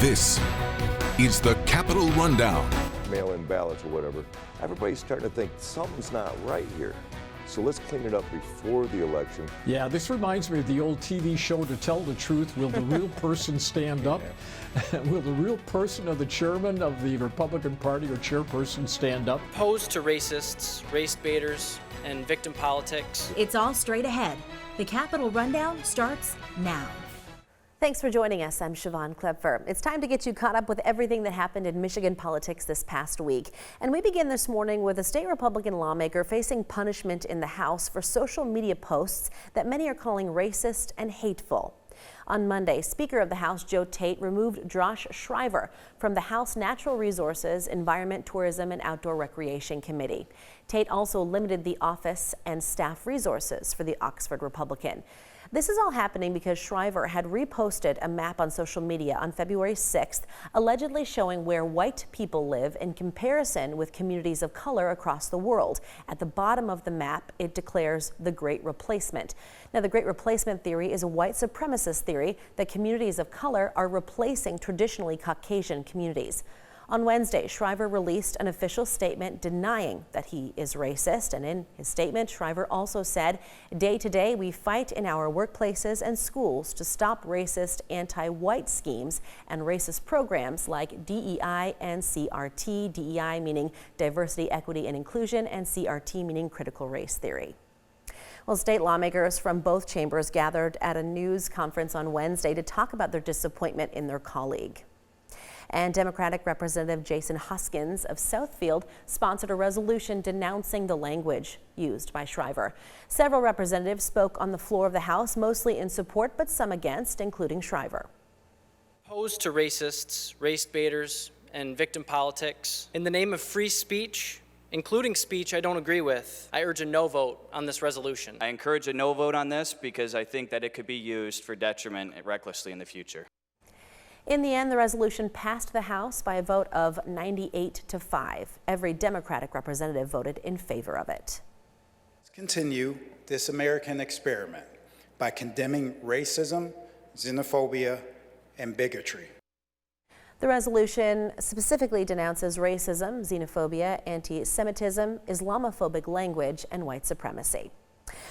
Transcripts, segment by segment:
This is the Capitol Rundown. Mail-in ballots or whatever. Everybody's starting to think something's not right here. So let's clean it up before the election. Yeah, this reminds me of the old TV show To Tell the Truth. Will the real person stand up? Will the real person or the chairman of the Republican Party or chairperson stand up? Opposed to racists, race baiters, and victim politics. It's all straight ahead. The Capitol Rundown starts now. Thanks for joining us. I'm Siobhan Klepfer. It's time to get you caught up with everything that happened in Michigan politics this past week. And we begin this morning with a state Republican lawmaker facing punishment in the House for social media posts that many are calling racist and hateful. On Monday, Speaker of the House Joe Tate removed Josh Shriver from the House Natural Resources, Environment, Tourism, and Outdoor Recreation Committee. Tate also limited the office and staff resources for the Oxford Republican. This is all happening because Shriver had reposted a map on social media on February 6th, allegedly showing where white people live in comparison with communities of color across the world. At the bottom of the map, it declares the Great Replacement. Now, the Great Replacement theory is a white supremacist theory that communities of color are replacing traditionally Caucasian communities. On Wednesday, Shriver released an official statement denying that he is racist. And in his statement, Shriver also said, "Day to day, we fight in our workplaces and schools to stop racist anti-white schemes and racist programs like DEI and CRT, DEI meaning diversity, equity, and inclusion, and CRT meaning critical race theory." Well, state lawmakers from both chambers gathered at a news conference on Wednesday to talk about their disappointment in their colleague. And Democratic Representative Jason Huskins of Southfield sponsored a resolution denouncing the language used by Shriver. Several representatives spoke on the floor of the House, mostly in support, but some against, including Shriver. Opposed to racists, race baiters, and victim politics. In the name of free speech, including speech I don't agree with, I urge a no vote on this resolution. I encourage a no vote on this because I think that it could be used for detriment recklessly in the future. In the end, the resolution passed the House by a vote of 98 to 5. Every Democratic representative voted in favor of it. Let's continue this American experiment by condemning racism, xenophobia, and bigotry. The resolution specifically denounces racism, xenophobia, anti-Semitism, Islamophobic language, and white supremacy.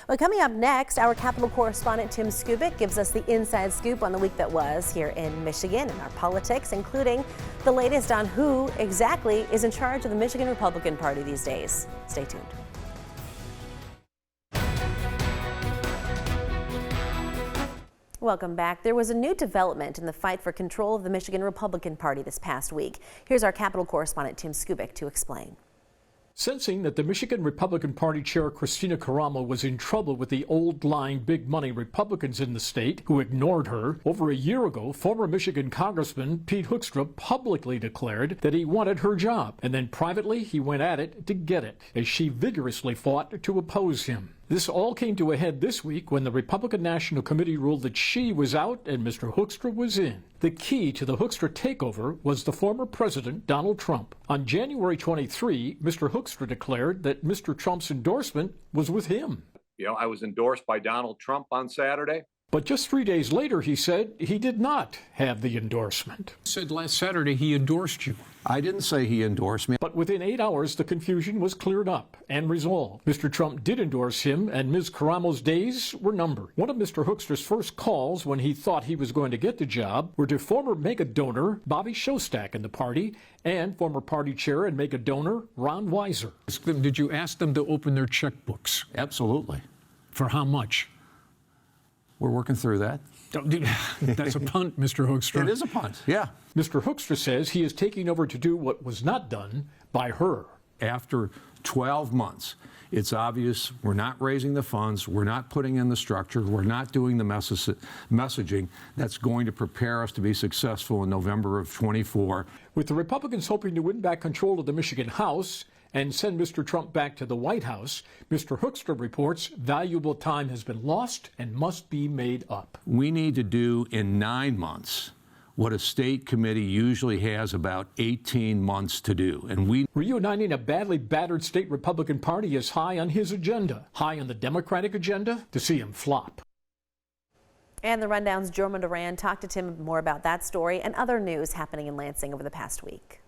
Well, coming up next, our Capitol correspondent Tim Skubic gives us the inside scoop on the week that was here in Michigan and our politics, including the latest on who exactly is in charge of the Michigan Republican Party these days. Stay tuned. Welcome back. There was a new development in the fight for control of the Michigan Republican Party this past week. Here's our Capitol correspondent Tim Skubic to explain. Sensing that the Michigan Republican Party chair Kristina Karamo was in trouble with the old-line big-money Republicans in the state who ignored her, over a year ago, former Michigan Congressman Pete Hoekstra publicly declared that he wanted her job, and then privately he went at it to get it, as she vigorously fought to oppose him. This all came to a head this week when the Republican National Committee ruled that she was out and Mr. Hoekstra was in. The key to the Hoekstra takeover was the former president, Donald Trump. On January 23, Mr. Hoekstra declared that Mr. Trump's endorsement was with him. I was endorsed by Donald Trump on Saturday. But just 3 days later, he said he did not have the endorsement. He said last Saturday he endorsed you. I didn't say he endorsed me. But within 8 hours, the confusion was cleared up and resolved. Mr. Trump did endorse him, and Ms. Karamo's days were numbered. One of Mr. Hoekstra's first calls when he thought he was going to get the job were to former mega donor Bobby Shostak in the party and former party chair and mega donor Ron Weiser. Did you ask them to open their checkbooks? Absolutely. For how much? We're working through that. That's a punt, Mr. Hoekstra. It is a punt, yeah. Mr. Hoekstra says he is taking over to do what was not done by her. After 12 months, it's obvious we're not raising the funds, we're not putting in the structure, we're not doing the messaging that's going to prepare us to be successful in November of 24. With the Republicans hoping to win back control of the Michigan House and send Mr. Trump back to the White House, Mr. Hoekstra reports valuable time has been lost and must be made up. We need to do in 9 months what a state committee usually has about 18 months to do. And reuniting a badly battered state Republican Party is high on his agenda. High on the Democratic agenda to see him flop. And the Rundown's Jorma Duran talked to Tim more about that story and other news happening in Lansing over the past week.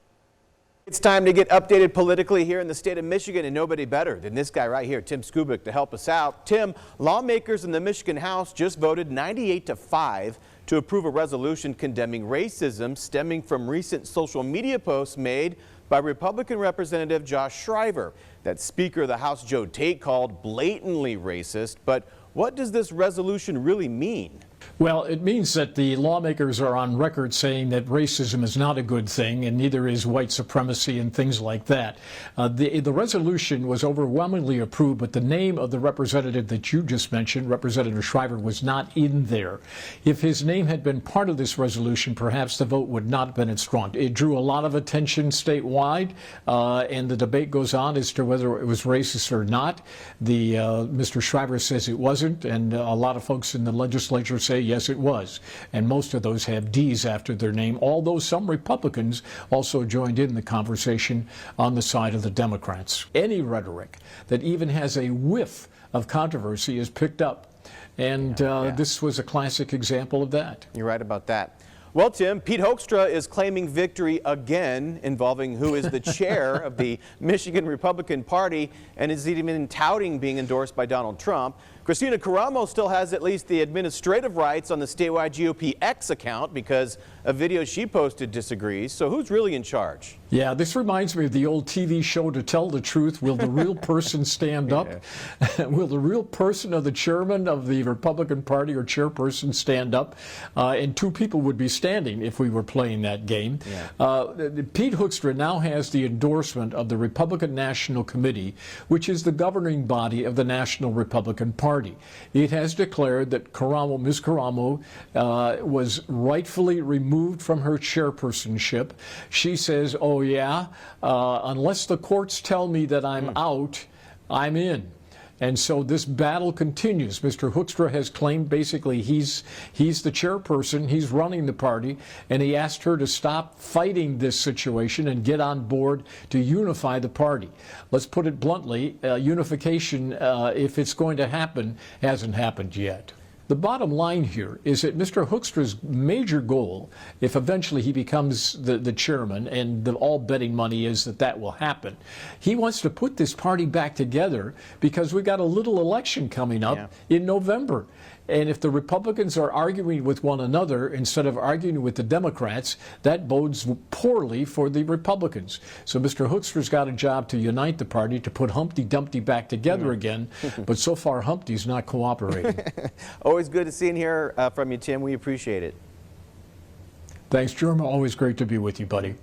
It's time to get updated politically here in the state of Michigan, and nobody better than this guy right here, Tim Skubic, to help us out. Tim, lawmakers in the Michigan House just voted 98-5 to approve a resolution condemning racism stemming from recent social media posts made by Republican Representative Josh Shriver that Speaker of the House Joe Tate called blatantly racist. But what does this resolution really mean? Well, it means that the lawmakers are on record saying that racism is not a good thing, and neither is white supremacy and things like that. The resolution was overwhelmingly approved, but the name of the representative that you just mentioned, Representative Shriver, was not in there. If his name had been part of this resolution, perhaps the vote would not have been as strong. It drew a lot of attention statewide, and the debate goes on as to whether it was racist or not. Mr. Shriver says it wasn't, and a lot of folks in the legislature say yes, it was. And most of those have D's after their name, although some Republicans also joined in the conversation on the side of the Democrats. Any rhetoric that even has a whiff of controversy is picked up. And this was a classic example of that. You're right about that. Well, Tim, Pete Hoekstra is claiming victory again, involving who is the chair of the Michigan Republican Party and is even touting being endorsed by Donald Trump. Kristina Karamo still has at least the administrative rights on the statewide GOP X account because a video she posted disagrees. So who's really in charge? Yeah, this reminds me of the old TV show To Tell the Truth. Will the real person stand up? Will the real person of the chairman of the Republican Party or chairperson stand up? And two people would be standing if we were playing that game. Pete Hoekstra now has the endorsement of the Republican National Committee, which is the governing body of the National Republican Party. It has declared that Ms. Karamo was rightfully removed from her chairpersonship. She says, oh yeah, unless the courts tell me that I'm out, I'm in. And so this battle continues. Mr. Hoekstra has claimed basically he's the chairperson, he's running the party, and he asked her to stop fighting this situation and get on board to unify the party. Let's put it bluntly, unification, if it's going to happen, hasn't happened yet. The bottom line here is that Mr. Hoekstra's major goal, if eventually he becomes the chairman, and all betting money is that that will happen, he wants to put this party back together because we got a little election coming up in November. And if the Republicans are arguing with one another instead of arguing with the Democrats, that bodes poorly for the Republicans. So Mr. Hoekstra's got a job to unite the party, to put Humpty Dumpty back together again. But so far, Humpty's not cooperating. Always good to see and hear from you, Tim. We appreciate it. Thanks, Jorma. Always great to be with you, buddy.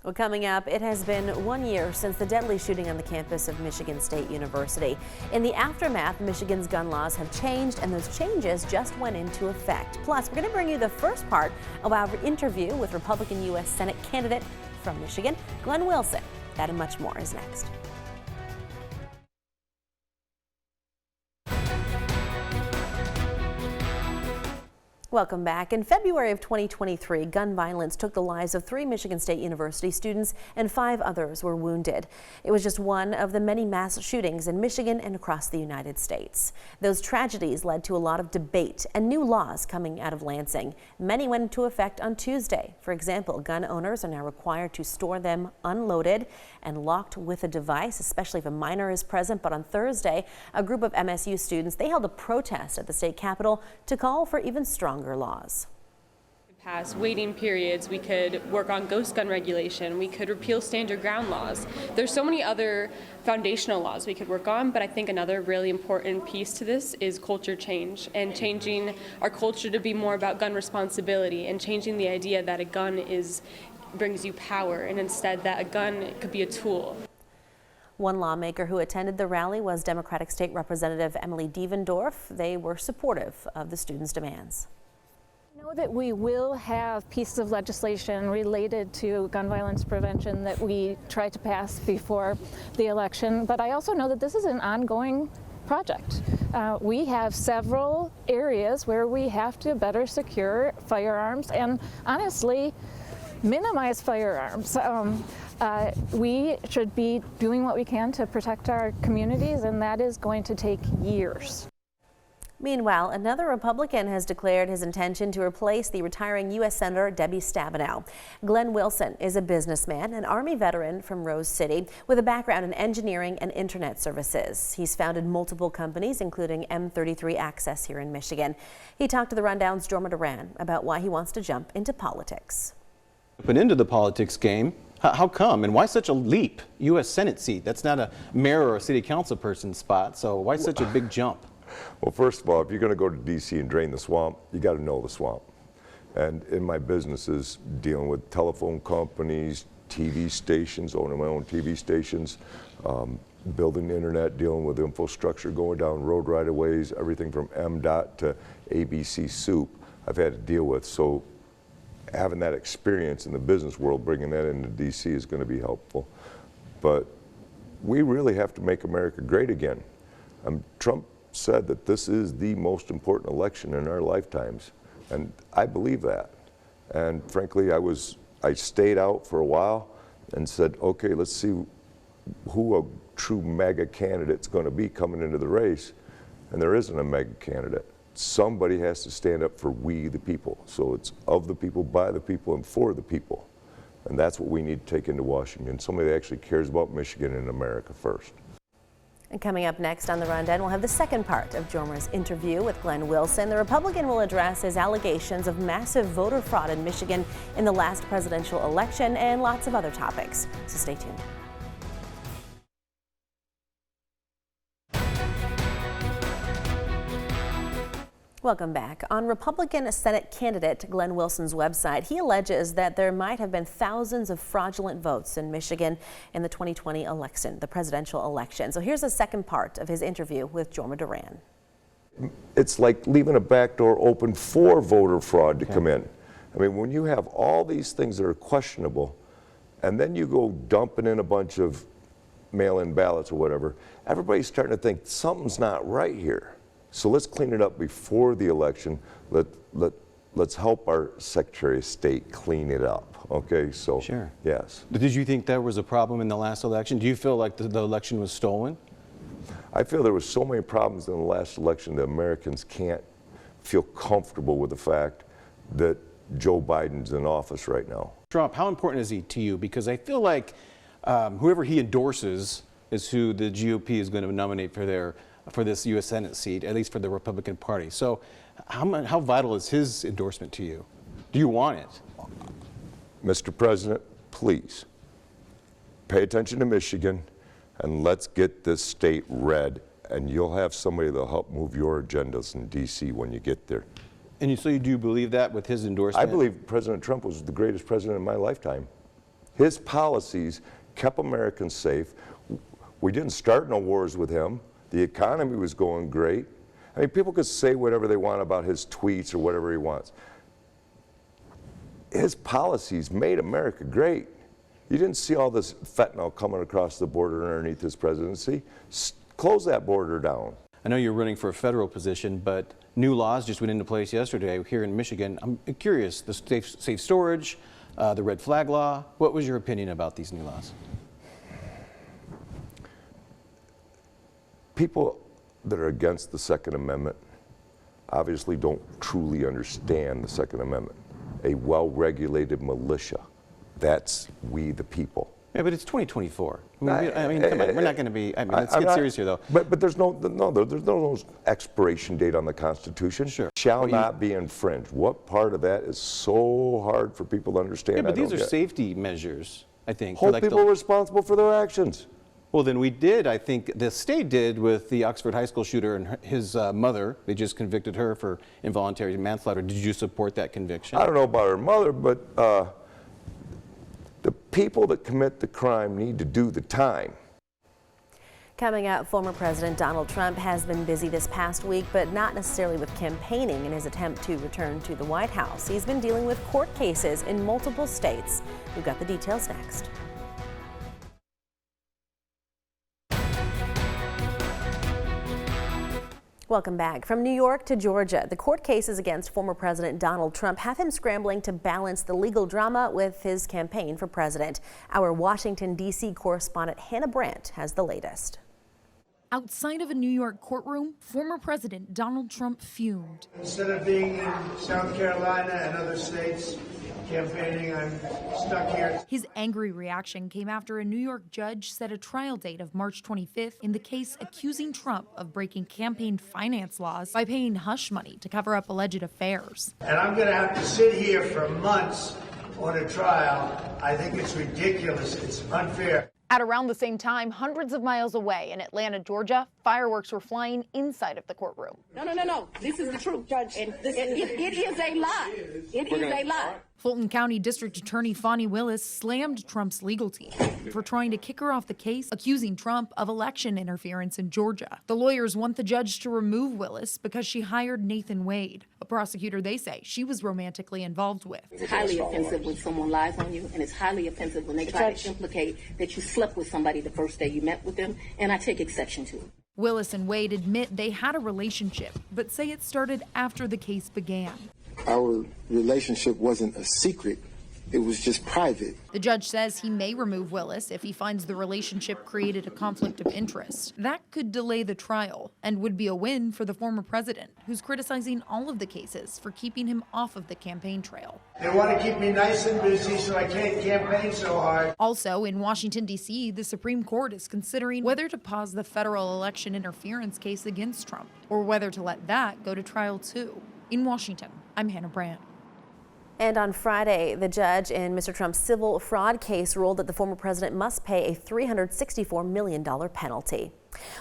Well, coming up, it has been 1 year since the deadly shooting on the campus of Michigan State University. In the aftermath, Michigan's gun laws have changed, and those changes just went into effect. Plus, we're going to bring you the first part of our interview with Republican U.S. Senate candidate from Michigan, Glenn Wilson. That and much more is next. Welcome back. In February of 2023, gun violence took the lives of 3 Michigan State University students and 5 others were wounded. It was just one of the many mass shootings in Michigan and across the United States. Those tragedies led to a lot of debate and new laws coming out of Lansing. Many went into effect on Tuesday. For example, gun owners are now required to store them unloaded and locked with a device, especially if a minor is present. But on Thursday, a group of MSU students, they held a protest at the state capitol to call for even stronger laws. Past waiting periods, we could work on ghost gun regulation, we could repeal stand your ground laws. There's so many other foundational laws we could work on, but I think another really important piece to this is culture change and changing our culture to be more about gun responsibility and changing the idea that a gun brings you power and instead that a gun could be a tool. One lawmaker who attended the rally was Democratic State Representative Emily Devendorf. They were supportive of the students' demands. I know that we will have pieces of legislation related to gun violence prevention that we try to pass before the election, but I also know that this is an ongoing project. We have several areas where we have to better secure firearms and honestly minimize firearms. We should be doing what we can to protect our communities, and that is going to take years. Meanwhile, another Republican has declared his intention to replace the retiring U.S. Senator Debbie Stabenow. Glenn Wilson is a businessman, an Army veteran from Rose City with a background in engineering and internet services. He's founded multiple companies, including M33 Access here in Michigan. He talked to the Rundown's Jorma Duran about why he wants to jump into politics. But into the politics game, how come and why such a leap? U.S. Senate seat, that's not a mayor or a city council person's spot, so why such a big jump? Well, first of all, if you're going to go to D.C. and drain the swamp, you got to know the swamp. And in my businesses, dealing with telephone companies, TV stations, owning my own TV stations, building the internet, dealing with infrastructure, going down road right-of-ways, everything from MDOT to ABC soup, I've had to deal with. So having that experience in the business world, bringing that into D.C. is going to be helpful. But we really have to make America great again. Trump said that this is the most important election in our lifetimes, and I believe that. And frankly, I stayed out for a while and said, okay, let's see who a true mega candidate's going to be coming into the race. And there isn't a mega candidate. Somebody has to stand up for we the people. So it's of the people, by the people, and for the people. And that's what we need to take into Washington. Somebody that actually cares about Michigan and America first. And coming up next on The Rundown, we'll have the second part of Jorma's interview with Glenn Wilson. The Republican will address his allegations of massive voter fraud in Michigan in the last presidential election and lots of other topics. So stay tuned. Welcome back. On Republican Senate candidate Glenn Wilson's website, he alleges that there might have been thousands of fraudulent votes in Michigan in the 2020 election, the presidential election. So here's the second part of his interview with Jorma Duran. It's like leaving a back door open for voter fraud to come in. I mean, when you have all these things that are questionable, and then you go dumping in a bunch of mail-in ballots or whatever, everybody's starting to think something's not right here. So let's clean it up before the election. Let's help our Secretary of State clean it up. Okay, so sure. Yes. Did you think there was a problem in the last election? Do you feel like the election was stolen? I feel there was so many problems in the last election that Americans can't feel comfortable with the fact that Joe Biden's in office right now. Trump, how important is he to you? Because I feel like whoever he endorses is who the GOP is going to nominate for this U.S. Senate seat, at least for the Republican Party. So how vital is his endorsement to you? Do you want it? Mr. President, please pay attention to Michigan and let's get this state red, and you'll have somebody that'll help move your agendas in D.C. when you get there. And so you do believe that with his endorsement? I believe President Trump was the greatest president in my lifetime. His policies kept Americans safe. We didn't start no wars with him. The economy was going great. I mean, people could say whatever they want about his tweets or whatever he wants. His policies made America great. You didn't see all this fentanyl coming across the border underneath his presidency. Close that border down. I know you're running for a federal position, but new laws just went into place yesterday here in Michigan. I'm curious, the safe storage, the red flag law, what was your opinion about these new laws? People that are against the Second Amendment obviously don't truly understand the Second Amendment. A well-regulated militia, that's we the people. Yeah, but it's 2024. I mean, come on, we're not going to be, let's get serious here, though. But there's no expiration date on the Constitution. Sure. Shall not be infringed. What part of that is so hard for people to understand? Yeah, but these are safety measures, I think. Hold people responsible for their actions. Well, then we did, I think the state did with the Oxford High School shooter and his mother. They just convicted her for involuntary manslaughter. Did you support that conviction? I don't know about her mother, but the people that commit the crime need to do the time. Coming up, former President Donald Trump has been busy this past week, but not necessarily with campaigning in his attempt to return to the White House. He's been dealing with court cases in multiple states. We've got the details next. Welcome back. From New York to Georgia, the court cases against former President Donald Trump have him scrambling to balance the legal drama with his campaign for president. Our Washington, D.C. correspondent Hannah Brandt has the latest. Outside of a New York courtroom, former President Donald Trump fumed. Instead of being in South Carolina and other states campaigning, I'm stuck here. His angry reaction came after a New York judge set a trial date of March 25th in the case accusing Trump of breaking campaign finance laws by paying hush money to cover up alleged affairs. And I'm going to have to sit here for months on a trial. I think it's ridiculous. It's unfair. At around the same time, hundreds of miles away in Atlanta, Georgia, fireworks were flying inside of the courtroom. No. This is the truth, Judge. And it is a lie. It is a lie. Fulton County District Attorney Fani Willis slammed Trump's legal team for trying to kick her off the case, accusing Trump of election interference in Georgia. The lawyers want the judge to remove Willis because she hired Nathan Wade, a prosecutor they say she was romantically involved with. It's highly offensive when someone lies on you, and it's highly offensive when they try to implicate that you slept with somebody the first day you met with them, and I take exception to it. Willis and Wade admit they had a relationship, but say it started after the case began. Our relationship wasn't a secret. It was just private. The judge says he may remove Willis if he finds the relationship created a conflict of interest. That could delay the trial and would be a win for the former president, who's criticizing all of the cases for keeping him off of the campaign trail. They want to keep me nice and busy so I can't campaign so hard. Also, in Washington, D.C., the Supreme Court is considering whether to pause the federal election interference case against Trump or whether to let that go to trial too. In Washington, I'm Hannah Brandt. And on Friday, the judge in Mr. Trump's civil fraud case ruled that the former president must pay a $364 million penalty.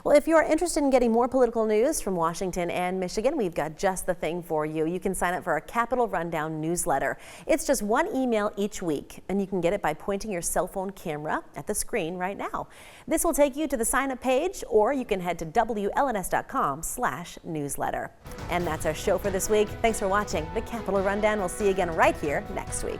Well, if you're interested in getting more political news from Washington and Michigan, we've got just the thing for you. You can sign up for our Capitol Rundown newsletter. It's just one email each week, and you can get it by pointing your cell phone camera at the screen right now. This will take you to the sign-up page, or you can head to WLNS.com/newsletter. And that's our show for this week. Thanks for watching the Capitol Rundown. We'll see you again right here next week.